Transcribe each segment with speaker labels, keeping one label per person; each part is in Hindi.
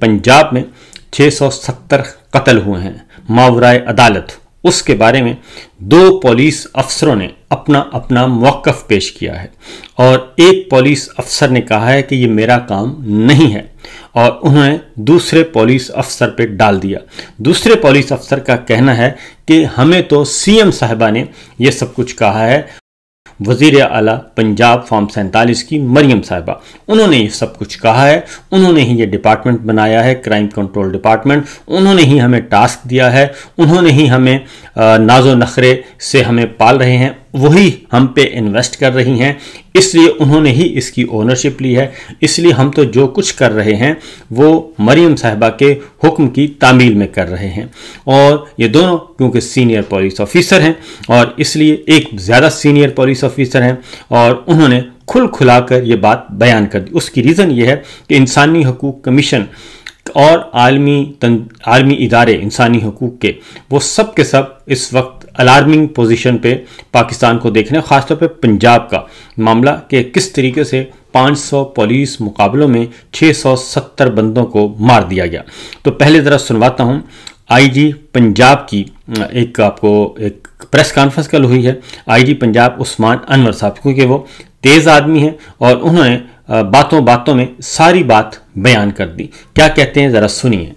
Speaker 1: पंजाब में 670 कत्ल हुए हैं मावराए अदालत, उसके बारे में 2 पुलिस अफसरों ने अपना अपना मौक़िफ़ पेश किया है और एक पुलिस अफसर ने कहा है कि ये मेरा काम नहीं है और उन्होंने दूसरे पुलिस अफसर पे डाल दिया। दूसरे पुलिस अफसर का कहना है कि हमें तो सीएम साहिबा ने ये सब कुछ कहा है, वज़ीर आला पंजाब फॉर्म 47 की मरियम साहिबा, उन्होंने ये सब कुछ कहा है, उन्होंने ही ये डिपार्टमेंट बनाया है, क्राइम कंट्रोल डिपार्टमेंट, उन्होंने ही हमें टास्क दिया है, उन्होंने ही हमें नाजो नखरे से हमें पाल रहे हैं, वही हम पे इन्वेस्ट कर रही हैं, इसलिए उन्होंने ही इसकी ओनरशिप ली है, इसलिए हम तो जो कुछ कर रहे हैं वो मरियम साहिबा के हुक्म की तामील में कर रहे हैं। और ये दोनों क्योंकि सीनियर पुलिस ऑफिसर हैं और इसलिए एक ज़्यादा सीनियर पुलिस ऑफिसर हैं और उन्होंने खुलाकर ये बात बयान कर दी। उसकी रीज़न ये है कि इंसानी हकूक़ कमीशन और आलमी इदारे इंसानी हकूक़ के वो सब के सब इस वक्त अलार्मिंग पोजीशन पे पाकिस्तान को देख रहे हैं, ख़ासतौर पे पंजाब का मामला कि किस तरीके से 500 पुलिस मुकाबलों में 670 बंदों को मार दिया गया। तो पहले ज़रा सुनवाता हूँ आईजी पंजाब की एक प्रेस कॉन्फ्रेंस कल हुई है। आईजी पंजाब उस्मान अनवर साहब, क्योंकि वो तेज़ आदमी हैं और उन्होंने बातों बातों में सारी बात बयान कर दी। क्या कहते हैं ज़रा सुनिए।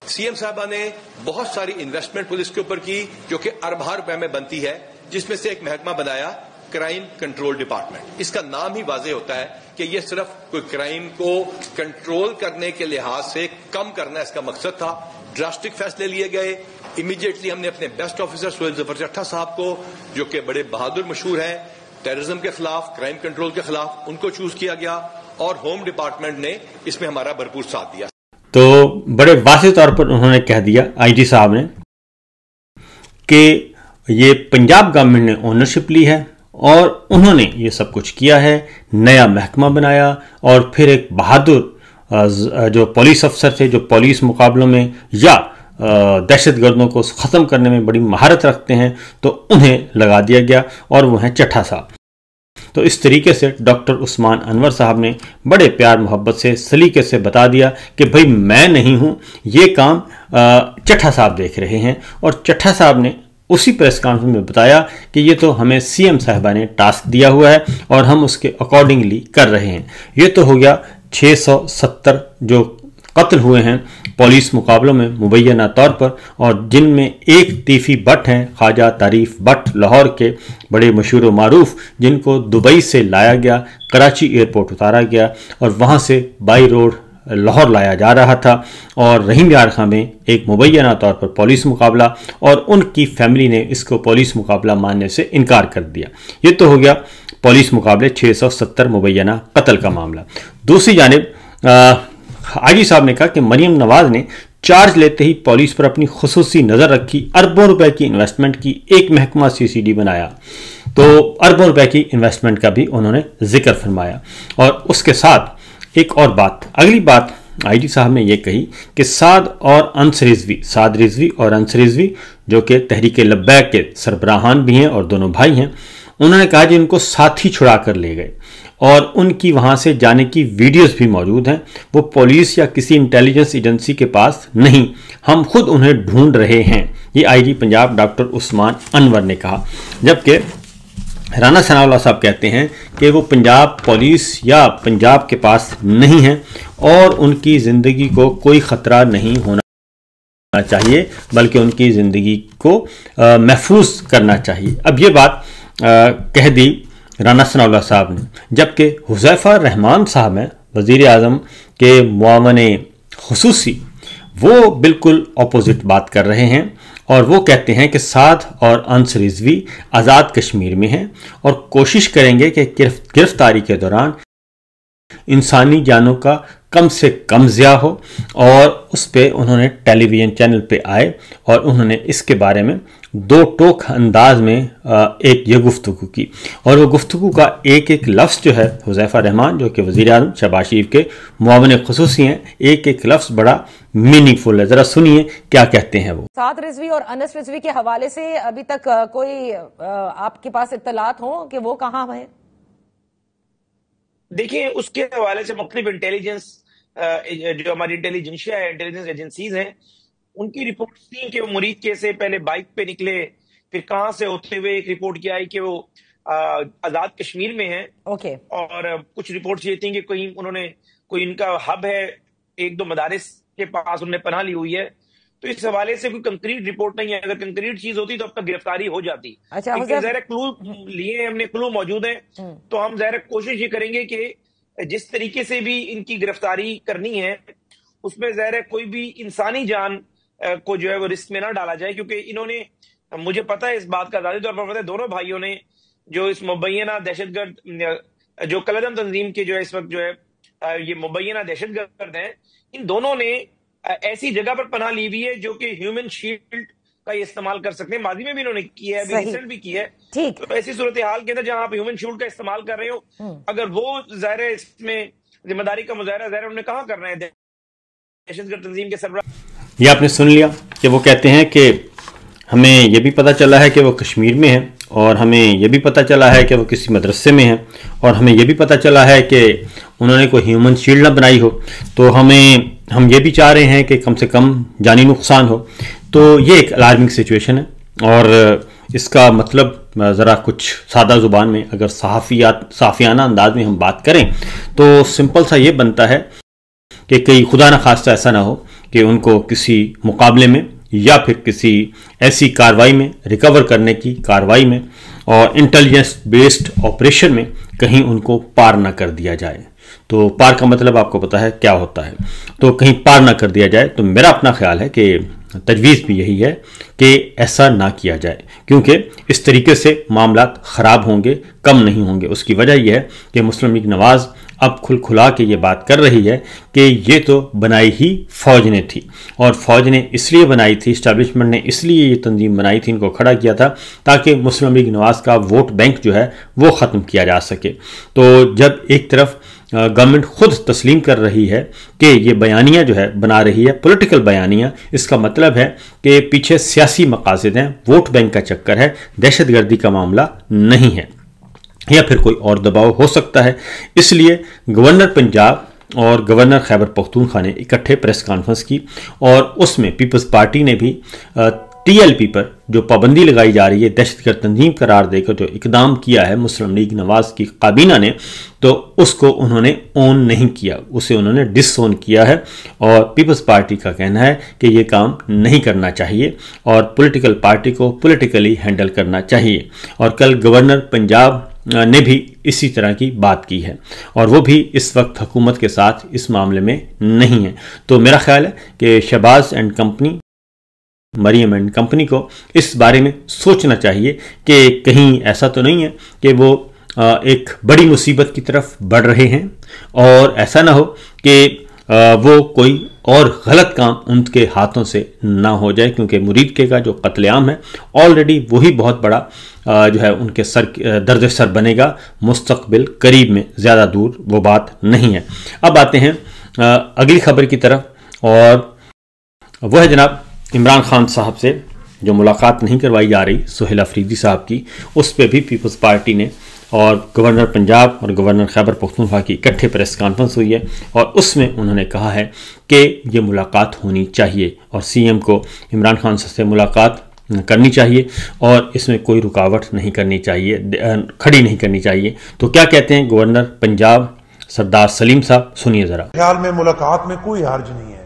Speaker 2: सीएम साहबा ने बहुत सारी इन्वेस्टमेंट पुलिस के ऊपर की जो कि अरबा रुपए में बनती है, जिसमें से एक महकमा बनाया क्राइम कंट्रोल डिपार्टमेंट। इसका नाम ही वाजे होता है कि यह सिर्फ कोई क्राइम को कंट्रोल करने के लिहाज से कम करना इसका मकसद था। ड्रास्टिक फैसले लिए गए। इमीडिएटली हमने अपने बेस्ट ऑफिसर सोहेल जफर चट्टा साहब को, जो कि बड़े बहादुर मशहूर हैं टेररिज्म के खिलाफ, क्राइम कंट्रोल के खिलाफ, उनको चूज किया गया और होम डिपार्टमेंट ने इसमें हमारा भरपूर साथ दिया।
Speaker 1: तो बड़े वाज़ेह तौर पर उन्होंने कह दिया आईजी साहब ने कि ये पंजाब गवर्नमेंट ने ओनरशिप ली है और उन्होंने ये सब कुछ किया है, नया महकमा बनाया और फिर एक बहादुर जो पुलिस अफसर थे, जो पुलिस मुकाबलों में या दहशतगर्दों को ख़त्म करने में बड़ी महारत रखते हैं, तो उन्हें लगा दिया गया और वो हैं चट्टा साहब। तो इस तरीके से डॉक्टर उस्मान अनवर साहब ने बड़े प्यार मोहब्बत से सलीके से बता दिया कि भाई मैं नहीं हूँ, ये काम चट्टा साहब देख रहे हैं। और चट्टा साहब ने उसी प्रेस कॉन्फ्रेंस में बताया कि ये तो हमें सीएम साहिबा ने टास्क दिया हुआ है और हम उसके अकॉर्डिंगली कर रहे हैं। ये तो हो गया 670 जो कत्ल हुए हैं पुलिस मुकाबलों में मुबैना तौर पर, और जिनमें एक तीफी भट्ट हैं, ख्वाजा तारीफ भट्ट, लाहौर के बड़े मशहूर व मारूफ, जिनको दुबई से लाया गया, कराची एयरपोर्ट उतारा गया और वहाँ से बाई रोड लाहौर लाया जा रहा था। और रहीम यार खां में एक मुबैना तौर पर पुलिस मुकाबला और उनकी फैमिली ने इसको पुलिस मुकाबला मानने से इनकार कर दिया। ये तो हो गया पुलिस मुकाबले 670 मुबैना कत्ल का मामला। दूसरी जानिब आईजी साहब ने कहा कि मरियम नवाज ने चार्ज लेते ही पुलिस पर अपनी खुसूसी नज़र रखी, अरबों रुपए की इन्वेस्टमेंट की, एक महकमा सीसीडी बनाया, तो अरबों रुपए की इन्वेस्टमेंट का भी उन्होंने जिक्र फरमाया। और उसके साथ एक और बात, अगली बात आईजी साहब ने यह कही कि साद रिजवी और अंसर रिजवी जो कि तहरीक लब्बैक के सरबराहान भी हैं और दोनों भाई हैं, उन्होंने कहा कि इनको साथी छुड़ा कर ले गए और उनकी वहाँ से जाने की वीडियोस भी मौजूद हैं। वो पुलिस या किसी इंटेलिजेंस एजेंसी के पास नहीं, हम खुद उन्हें ढूंढ रहे हैं, ये आईजी पंजाब डॉक्टर उस्मान अनवर ने कहा। जबकि राना सनाउल्लाह साहब कहते हैं कि वो पंजाब पुलिस या पंजाब के पास नहीं हैं और उनकी ज़िंदगी को कोई ख़तरा नहीं होना चाहिए, बल्कि उनकी ज़िंदगी को महफूज करना चाहिए। अब ये बात कह दी राना सनाउल्लाह साहब ने, जबकि हुज़ैफ़ा रहमान साहब हैं वज़ीर आज़म के मुआवने खुसूसी, वो बिल्कुल अपोजिट बात कर रहे हैं और वो कहते हैं कि साद और अंसर रिजवी आज़ाद कश्मीर में हैं और कोशिश करेंगे कि गिरफ्तारी के दौरान इंसानी जानों का कम से कम ज़िया हो। और उस पर उन्होंने टेलीविज़न चैनल पे आए और उन्होंने इसके बारे में दो टोक अंदाज में एक ये गुफ्तगू की, और वो गुफ्तगू का एक एक लफ्ज़ जो है, हुज़ैफ़ा रहमान जो कि वज़ीर आज़म शहबाज शरीफ के मुआवने खुसूसी हैं, एक एक लफ्ज़ बड़ा मीनिंगफुल है। ज़रा सुनिए क्या कहते हैं वो।
Speaker 3: साद रिजवी और अनस रिजवी के हवाले से अभी तक कोई आपके पास इत्तलात हो कि वो कहाँ है?
Speaker 4: देखिए, उसके हवाले से मुख्तलिफ इंटेलिजेंस जो हमारी इंटेलिजेंस एजेंसीज हैं, उनकी रिपोर्ट्स थी कि वो मुरीद के से पहले बाइक पे निकले, फिर कहां से होते हुए एक रिपोर्ट क्या आई कि वो आजाद कश्मीर में है।
Speaker 3: ओके।
Speaker 4: और कुछ रिपोर्ट्स ये थी कि कहीं उन्होंने कोई इनका हब है, एक दो मदारिस के पास उन्होंने पनाह ली हुई है। तो इस हवाले से कोई कंक्रीट रिपोर्ट नहीं है। अगर कंक्रीट चीज होती तो अब तक गिरफ्तारी हो जाती।
Speaker 3: अच्छा,
Speaker 4: ज़ाहिर क्लू लिए, हमने क्लू मौजूद है, तो हम ज़ाहिर कोशिश ये करेंगे कि जिस तरीके से भी इनकी गिरफ्तारी करनी है उसमें ज़ाहिर कोई भी इंसानी जान को जो है वो रिस्क में ना डाला जाए, क्योंकि इन्होंने, मुझे पता है इस बात का ज़ाहिर तौर पर पता है, दोनों भाइयों ने जो इस मुबैना दहशतगर्द जो कलदम तंजीम के जो है इस वक्त जो है ये मुबैना दहशतगर्द हैं, इन दोनों ने ऐसी जगह पर पनाह ली हुई है जो कि ह्यूमन शील्ड का ये इस्तेमाल कर सकते हैं। माजी में भी इन्होंने किया है, रिसेंट भी किया है। ठीक। तो ऐसी सूरत हाल के अंदर जहां आप ह्यूमन शील्ड का इस्तेमाल कर रहे हो, अगर वो ज़ाहिर है इसमें जिम्मेदारी का मुजाहरा ज़ाहिर उन्होंने कहाँ करना है दहशतगर्द तंजीम के सरबराह।
Speaker 1: ये आपने सुन लिया कि वो कहते हैं कि हमें ये भी पता चला है कि वो कश्मीर में है, और हमें ये भी पता चला है कि वो किसी मदरसे में है, और हमें ये भी पता चला है कि उन्होंने कोई ह्यूमन शील्ड ना बनाई हो। तो हम ये भी चाह रहे हैं कि कम से कम जानी नुकसान हो। तो ये एक अलार्मिंग सिचुएशन है, और इसका मतलब ज़रा कुछ सादा ज़ुबान में अगर साफ़ियाना अंदाज में हम बात करें तो सिंपल सा ये बनता है कि कहीं खुदा न खास्ता ऐसा ना हो कि उनको किसी मुकाबले में या फिर किसी ऐसी कार्रवाई में, रिकवर करने की कार्रवाई में और इंटेलिजेंस बेस्ड ऑपरेशन में कहीं उनको पार ना कर दिया जाए। तो पार का मतलब आपको पता है क्या होता है, तो कहीं पार ना कर दिया जाए। तो मेरा अपना ख्याल है कि तजवीज़ भी यही है कि ऐसा ना किया जाए, क्योंकि इस तरीके से मामला ख़राब होंगे, कम नहीं होंगे। उसकी वजह यह है कि मुस्लिम लीग नवाज़ अब खुला के ये बात कर रही है कि ये तो बनाई ही फ़ौज ने थी, और फ़ौज ने इसलिए बनाई थी, इस्टेब्लिशमेंट ने इसलिए ये तंजीम बनाई थी, इनको खड़ा किया था ताकि मुस्लिम लीग नवाज़ का वोट बैंक जो है वो ख़त्म किया जा सके। तो जब एक तरफ गवर्नमेंट खुद तस्लीम कर रही है कि ये बयानियाँ जो है बना रही है पॉलिटिकल बयानियाँ, इसका मतलब है कि पीछे सियासी मकासद हैं, वोट बैंक का चक्कर है, दहशतगर्दी का मामला नहीं है, या फिर कोई और दबाव हो सकता है। इसलिए गवर्नर पंजाब और गवर्नर खैबर पख्तूनख्वा ने इकट्ठे प्रेस कॉन्फ्रेंस की, और उसमें पीपल्स पार्टी ने भी TLP पर जो पाबंदी लगाई जा रही है, दहशतगर्द तंजीम करार देकर जो इकदाम किया है मुस्लिम लीग नवाज़ की काबीना ने, तो उसको उन्होंने ऑन नहीं किया, उसे उन्होंने डिसऑन किया है। और पीपल्स पार्टी का कहना है कि ये काम नहीं करना चाहिए और पॉलिटिकल पार्टी को पॉलिटिकली हैंडल करना चाहिए। और कल गवर्नर पंजाब ने भी इसी तरह की बात की है, और वो भी इस वक्त हुकूमत के साथ इस मामले में नहीं है। तो मेरा ख्याल है कि Shahbaz and company, Maryam and company को इस बारे में सोचना चाहिए कि कहीं ऐसा तो नहीं है कि वो एक बड़ी मुसीबत की तरफ बढ़ रहे हैं, और ऐसा ना हो कि वो कोई और गलत काम उनके हाथों से ना हो जाए, क्योंकि मुरीद के का जो कत्लेआम है ऑलरेडी वही बहुत बड़ा जो है उनके दर्द सर बनेगा मुस्तकबिल करीब में, ज़्यादा दूर वो बात नहीं है। अब आते हैं अगली खबर की तरफ, और वह है जनाब इमरान खान साहब से जो मुलाकात नहीं करवाई जा रही सुहेल अफरीदी साहब की, उस पर भी पीपल्स पार्टी ने और गवर्नर पंजाब और गवर्नर खैबर पख्तूनख्वा की इकट्ठे प्रेस कॉन्फ्रेंस हुई है, और उसमें उन्होंने कहा है कि ये मुलाकात होनी चाहिए और CM को इमरान खान से मुलाकात करनी चाहिए, और इसमें कोई रुकावट नहीं करनी चाहिए, खड़ी नहीं करनी चाहिए। तो क्या कहते हैं गवर्नर पंजाब सरदार सलीम साहब, सुनिए ज़रा।
Speaker 5: ख्याल में मुलाकात में कोई हर्ज नहीं है।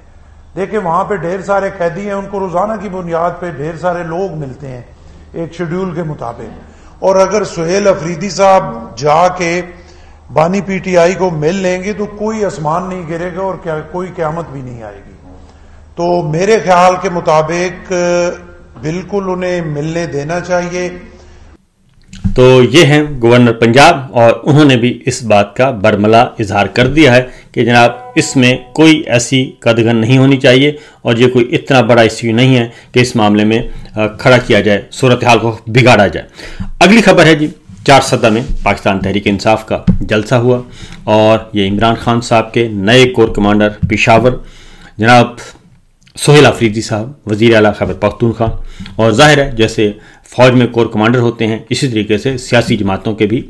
Speaker 5: देखिए वहां पे ढेर सारे कैदी हैं, उनको रोजाना की बुनियाद पे ढेर सारे लोग मिलते हैं एक शेड्यूल के मुताबिक, और अगर सुहेल अफरीदी साहब जाके बानी PTI को मिल लेंगे तो कोई आसमान नहीं गिरेगा और कोई क़यामत भी नहीं आएगी। तो मेरे ख्याल के मुताबिक बिल्कुल उन्हें मिलने देना चाहिए।
Speaker 1: तो ये हैं गवर्नर पंजाब, और उन्होंने भी इस बात का बरमला इजहार कर दिया है कि जनाब इसमें कोई ऐसी कदगन नहीं होनी चाहिए, और ये कोई इतना बड़ा इश्यू नहीं है कि इस मामले में खड़ा किया जाए, सूरत हाल को बिगाड़ा जाए। अगली खबर है जी, 4 सदा में पाकिस्तान तहरीक इंसाफ का जलसा हुआ, और ये इमरान खान साहब के नए कोर कमांडर पेशावर जनाब सुहेल अफरीदी साहब, वज़ीर आला खैबर पख्तूनख्वा, और ज़ाहिर है जैसे फ़ौज में कोर कमांडर होते हैं इसी तरीके से सियासी जमातों के भी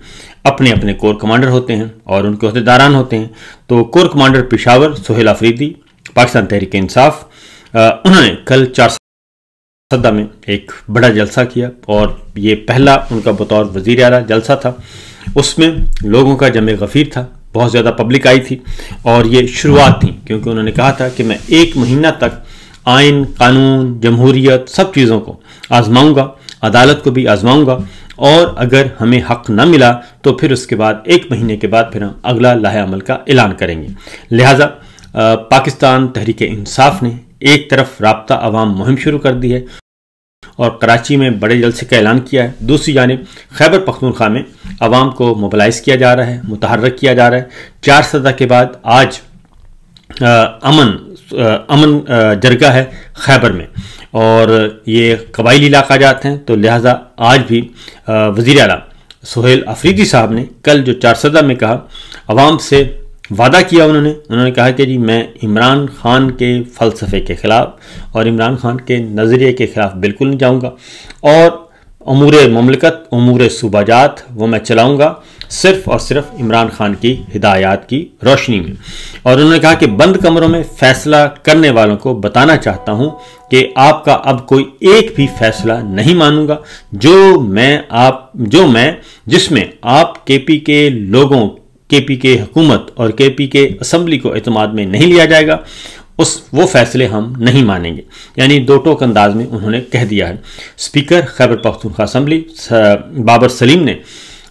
Speaker 1: अपने अपने कोर कमांडर होते हैं और उनके अहदेदारान होते हैं। तो कोर कमांडर पेशावर सोहेल अफरीदी, पाकिस्तान तहरीक इंसाफ, उन्होंने कल चारसदा में एक बड़ा जलसा किया और ये पहला उनका बतौर वज़ीर आला जलसा था। उसमें लोगों का जमे गफ़ीर था, बहुत ज़्यादा पब्लिक आई थी और ये शुरुआत थी, क्योंकि उन्होंने कहा था कि मैं 1 महीना तक आइन, कानून, जमहूरियत, सब चीज़ों को आजमाऊंगा, अदालत को भी आजमाऊंगा और अगर हमें हक न मिला तो फिर उसके बाद 1 महीने के बाद फिर हम अगला लाहे अमल का ऐलान करेंगे। लिहाजा पाकिस्तान तहरीक इंसाफ ने एक तरफ राब्ता अवाम मुहिम शुरू कर दी है और कराची में बड़े जलसे का ऐलान किया है, दूसरी जानिब खैबर पख्तूनख्वा में अवाम को मोबलाइज किया जा रहा है, मुतहर्रिक किया जा रहा है। चारसदा के बाद आज अमन जरगा है खैबर में और ये कबायली इलाका जाते हैं, तो लिहाजा आज भी वज़ीर आला सोहेल अफरीदी साहब ने कल जो चारसदा में कहा, अवाम से वादा किया उन्होंने कहा कि जी मैं इमरान खान के फ़लसफ़े के ख़िलाफ़ और इमरान खान के नज़रिए के ख़िलाफ़ बिल्कुल नहीं जाऊँगा और उमूर ममलकत, उमूर सूबाजात वो मैं चलाऊँगा सिर्फ़ और सिर्फ इमरान खान की हिदायत की रोशनी में। और उन्होंने कहा कि बंद कमरों में फ़ैसला करने वालों को बताना चाहता हूँ कि आपका अब कोई एक भी फ़ैसला नहीं मानूंगा जिसमें आप केपी के लोगों, केपी के हुकूमत और केपी के असम्बली को एतमाद में नहीं लिया जाएगा, वो फैसले हम नहीं मानेंगे। यानी दो टोक अंदाज में उन्होंने कह दिया है। स्पीकर खैबर पख्तूनख्वा असम्बली बाबर सलीम ने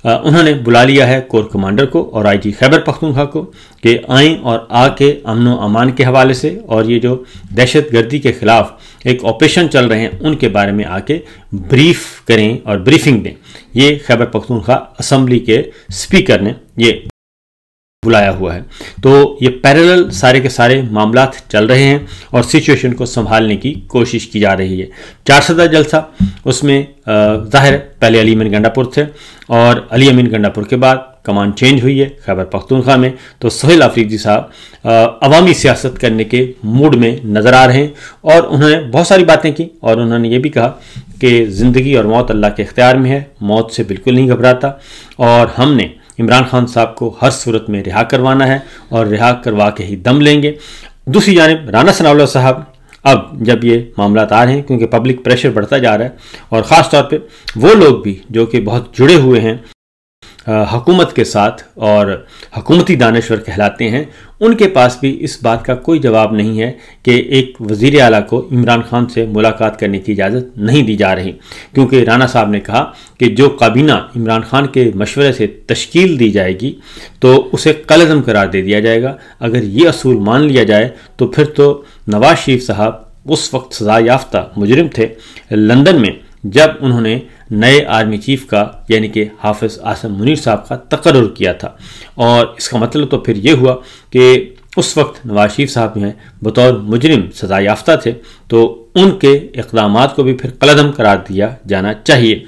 Speaker 1: उन्होंने बुला लिया है कोर कमांडर को और आईजी खैबर पख्तूनख्वा को कि आएँ और आके अमन व अमान के हवाले से और ये जो दहशत गर्दी के ख़िलाफ़ एक ऑपरेशन चल रहे हैं उनके बारे में आके ब्रीफ करें और ब्रीफिंग दें। ये खैबर पख्तूनख्वा असम्बली के स्पीकर ने ये बुलाया हुआ है। तो ये पैरेलल सारे के सारे मामलात चल रहे हैं और सिचुएशन को संभालने की कोशिश की जा रही है। चारसदा जलसा उसमें ज़ाहिर पहले अली अमीन गंडापुर थे और अली अमीन गंडापुर के बाद कमान चेंज हुई है खैबर पख्तूनख्वा में, तो सोहेल अफरीदी साहब अवामी सियासत करने के मूड में नज़र आ रहे हैं और उन्होंने बहुत सारी बातें की और उन्होंने ये भी कहा कि ज़िंदगी और मौत अल्लाह के इख्तियार में है, मौत से बिल्कुल नहीं घबराता और हमने इमरान खान साहब को हर सूरत में रिहा करवाना है और रिहा करवा के ही दम लेंगे। दूसरी जानिब राना सनाउल्लाह साहब अब जब ये मामलात आ रहे हैं क्योंकि पब्लिक प्रेशर बढ़ता जा रहा है और ख़ास तौर पे वो लोग भी जो कि बहुत जुड़े हुए हैं हुकूमत के साथ और हुकूमती दानश्वर कहलाते हैं, उनके पास भी इस बात का कोई जवाब नहीं है कि एक वज़ीर आला को इमरान खान से मुलाकात करने की इजाज़त नहीं दी जा रही, क्योंकि राना साहब ने कहा कि जो काबीना इमरान खान के मशवरे से तश्कील दी जाएगी तो उसे कलअज़म करार दे दिया जाएगा। अगर ये असूल मान लिया जाए तो फिर तो नवाज शरीफ साहब उस वक्त सज़ा याफ्ता मुजरिम थे लंदन में जब उन्होंने नए आर्मी चीफ का यानी कि हाफिज़ आसिम मुनीर साहब का तकर्रुर किया था और इसका मतलब तो फिर ये हुआ कि उस वक्त नवाज शरीफ साहब हैं बतौर मुजरिम सज़ा याफ्ता थे, तो उनके इक़दामात को भी फिर कलअदम करार दिया जाना चाहिए।